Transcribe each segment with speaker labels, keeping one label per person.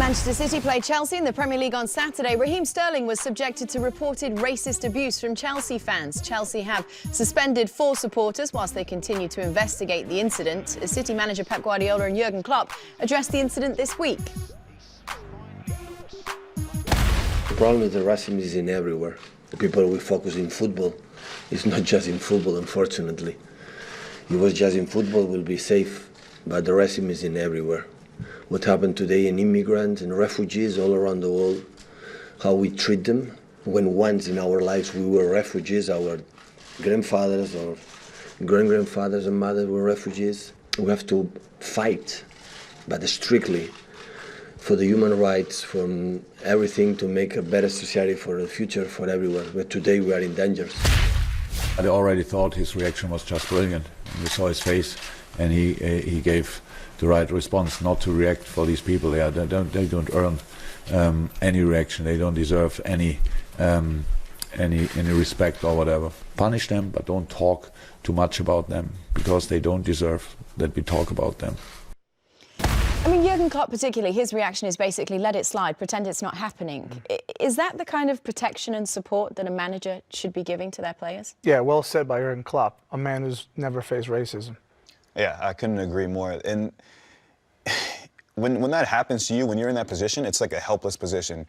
Speaker 1: Manchester City played Chelsea in the Premier League on Saturday. Raheem Sterling was subjected to reported racist abuse from Chelsea fans. Chelsea have suspended 4 supporters whilst they continue to investigate the incident. City manager Pep Guardiola and Jurgen Klopp addressed the incident this week.
Speaker 2: The problem with the racism is in everywhere. The people we focus in football, it's not just in football, unfortunately. If it was just in football, we'll be safe, but the racism is in everywhere. What happened today in immigrants and refugees all around the world, how we treat them, when once in our lives we were refugees, our grandfathers or great-grandfathers and mothers were refugees. We have to fight, but strictly, for the human rights, from everything to make a better society for the future, for everyone. But today we are in danger.
Speaker 3: I already thought his reaction was just brilliant. We saw his face, and he gave the right response, not to react for these people. They don't earn any reaction. They don't deserve any respect or whatever. Punish them, but don't talk too much about them, because they don't deserve that we talk about them.
Speaker 1: I mean, Jurgen Klopp particularly, his reaction is basically let it slide, pretend it's not happening. Is that the kind of protection and support that a manager should be giving to their players?
Speaker 4: Yeah, well said by Jurgen Klopp, a man who's never faced racism.
Speaker 5: Yeah, I couldn't agree more. And when that happens to you, when you're in that position, it's like a helpless position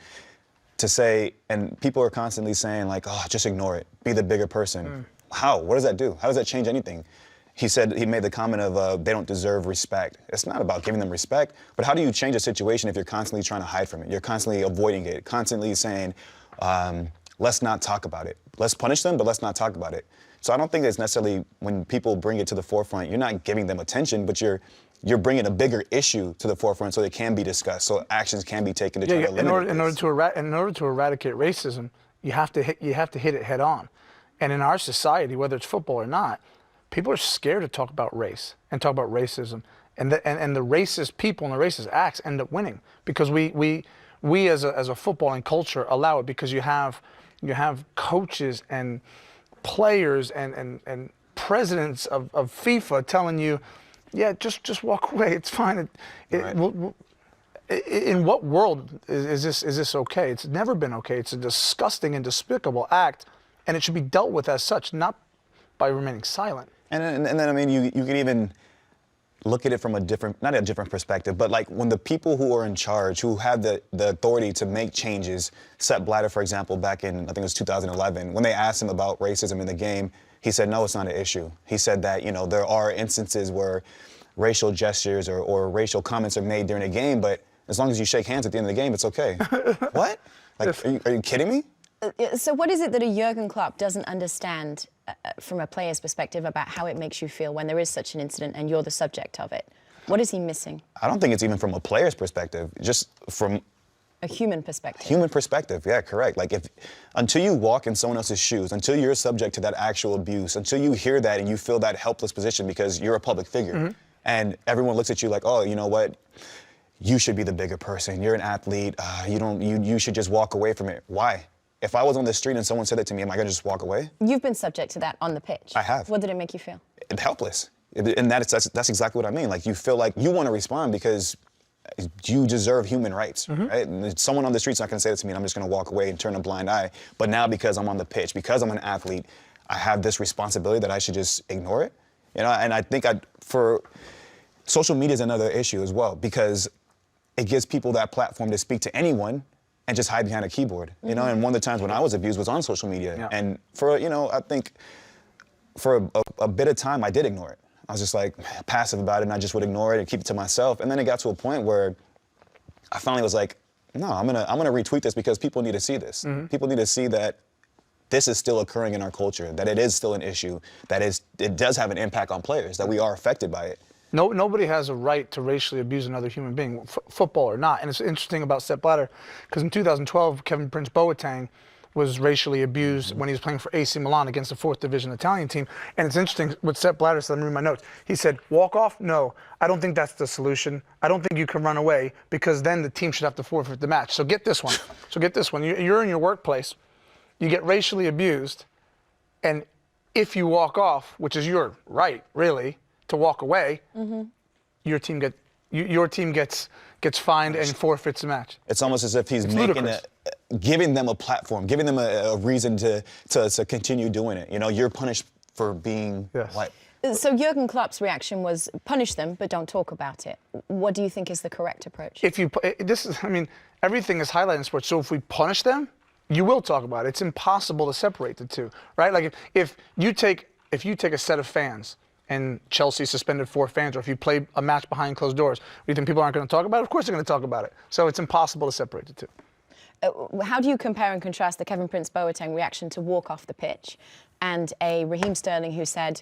Speaker 5: to say, and people are constantly saying like, oh, just ignore it, be the bigger person. How? What does that do? How does that change anything? He said, he made the comment of they don't deserve respect. It's not about giving them respect, but how do you change a situation if you're constantly trying to hide from it? You're constantly avoiding it, constantly saying, let's not talk about it. Let's punish them, but let's not talk about it. So I don't think it's necessarily, when people bring it to the forefront, you're not giving them attention, but you're bringing a bigger issue to the forefront so it can be discussed, so actions can be taken to try to eliminate
Speaker 4: in order to eradicate racism, you have to hit it head on. And in our society, whether it's football or not, people are scared to talk about race and talk about racism, and the racist people and the racist acts end up winning because we as a footballing culture allow it, because you have coaches and players and presidents of FIFA telling you, yeah, just walk away, it's fine. In what world is this okay? It's never been okay. It's a disgusting and despicable act, and it should be dealt with as such, not by remaining silent.
Speaker 5: And then, I mean, you can even look at it from not a different perspective, but like when the people who are in charge, who have the authority to make changes, Sepp Blatter, for example, back in, I think it was 2011, when they asked him about racism in the game, he said, no, it's not an issue. He said that, you know, there are instances where racial gestures or racial comments are made during a game, but as long as you shake hands at the end of the game, it's okay. What? Like, are you kidding me?
Speaker 1: So what is it that a Jurgen Klopp doesn't understand from a player's perspective about how it makes you feel when there is such an incident and you're the subject of it? What is he missing?
Speaker 5: I don't think it's even from a player's perspective, just from
Speaker 1: a human perspective.
Speaker 5: Human perspective, yeah, correct. Like until you walk in someone else's shoes, until you're subject to that actual abuse, until you hear that and you feel that helpless position because you're a public figure, and everyone looks at you like, oh, you know what? You should be the bigger person. You're an athlete. You should just walk away from it. Why? If I was on the street and someone said it to me, am I gonna just walk away?
Speaker 1: You've been subject to that on the pitch.
Speaker 5: I have.
Speaker 1: What did it make you feel?
Speaker 5: Helpless. And that's exactly what I mean. Like, you feel like you want to respond because you deserve human rights, right? And someone on the street's not gonna say that to me and I'm just gonna walk away and turn a blind eye. But now, because I'm on the pitch, because I'm an athlete, I have this responsibility that I should just ignore it. You know, and I think for social media is another issue as well, because it gives people that platform to speak to anyone and just hide behind a keyboard, you know? And one of the times when I was abused was on social media. Yeah. And for, you know, I think for a bit of time, I did ignore it. I was just like passive about it, and I just would ignore it and keep it to myself. And then it got to a point where I finally was like, no, I'm gonna retweet this because people need to see this. People need to see that this is still occurring in our culture, that it is still an issue, that it does have an impact on players, that we are affected by it.
Speaker 4: Nobody has a right to racially abuse another human being, football or not. And it's interesting about Sepp Blatter, because in 2012, Kevin Prince Boateng was racially abused when he was playing for AC Milan against the 4th Division Italian team. And it's interesting what Sepp Blatter said, let me read my notes. He said, walk off? No, I don't think that's the solution. I don't think you can run away, because then the team should have to forfeit the match. So get this one. You're in your workplace, you get racially abused, and if you walk off, which is your right, really, to walk away, your team gets gets fined and forfeits the match.
Speaker 5: It's almost as if he's giving them a platform, giving them a reason to continue doing it. You know, you're punished for being white.
Speaker 1: So Jurgen Klopp's reaction was punish them, but don't talk about it. What do you think is the correct approach?
Speaker 4: Everything is highlighted in sports. So if we punish them, you will talk about it. It's impossible to separate the two, right? Like if you take a set of fans and Chelsea suspended 4 fans, or if you play a match behind closed doors, do you think people aren't going to talk about it? Of course they're going to talk about it. So it's impossible to separate the two.
Speaker 1: How do you compare and contrast the Kevin Prince Boateng reaction to walk off the pitch and a Raheem Sterling who said,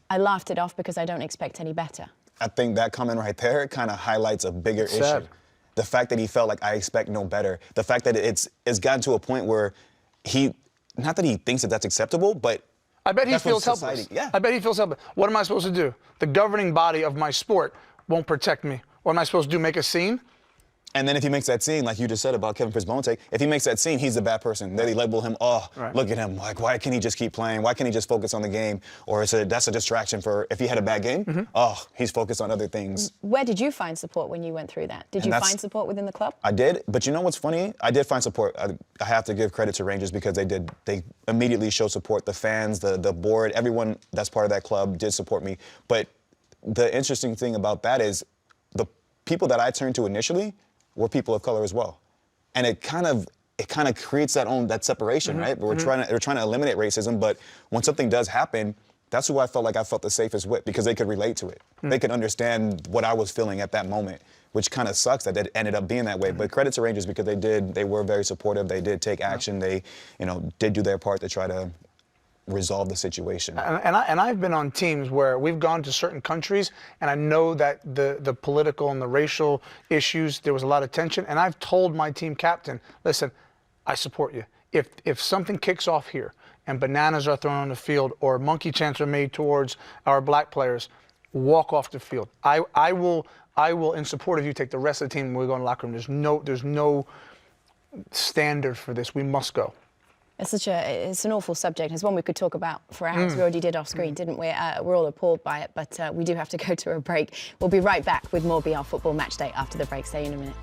Speaker 1: I laughed it off because I don't expect any better?
Speaker 5: I think that comment right there kind of highlights a bigger issue. The fact that he felt like I expect no better. The fact that it's gotten to a point where not that he thinks that that's acceptable, but
Speaker 4: I bet he feels helpless.
Speaker 5: Yeah.
Speaker 4: I bet he feels helpless. What am I supposed to do? The governing body of my sport won't protect me. What am I supposed to do, make a scene?
Speaker 5: And then if he makes that scene, like you just said about Kevin Prince Boateng, if he makes that scene, he's a bad person. Then they label him, look at him. Like, why can't he just keep playing? Why can't he just focus on the game? Or that's a distraction for if he had a bad game. He's focused on other things.
Speaker 1: Where did you find support when you went through that? Did you find support within the club?
Speaker 5: I did, but you know what's funny? I did find support. I have to give credit to Rangers because they immediately showed support. The fans, the board, everyone that's part of that club did support me. But the interesting thing about that is the people that I turned to initially were people of color as well, and it kind of creates that separation, right? But they're trying to eliminate racism, but when something does happen, that's who I felt the safest with because they could relate to it. They could understand what I was feeling at that moment, which kind of sucks that it ended up being that way. But credit to Rangers because they were very supportive. They did take action. They, did do their part to try to resolve the situation.
Speaker 4: And I've been on teams where we've gone to certain countries, and I know that the political and the racial issues, there was a lot of tension, and I've told my team captain, listen, I support you. If something kicks off here and bananas are thrown on the field or monkey chants are made towards our black players, walk off the field. I will, in support of you, take the rest of the team when we go in the locker room. There's no standard for this. We must go.
Speaker 1: It's an awful subject. It's one we could talk about for hours. We already did off screen, didn't we? We're all appalled by it, but we do have to go to a break. We'll be right back with more BR Football Matchday after the break. Stay in a minute.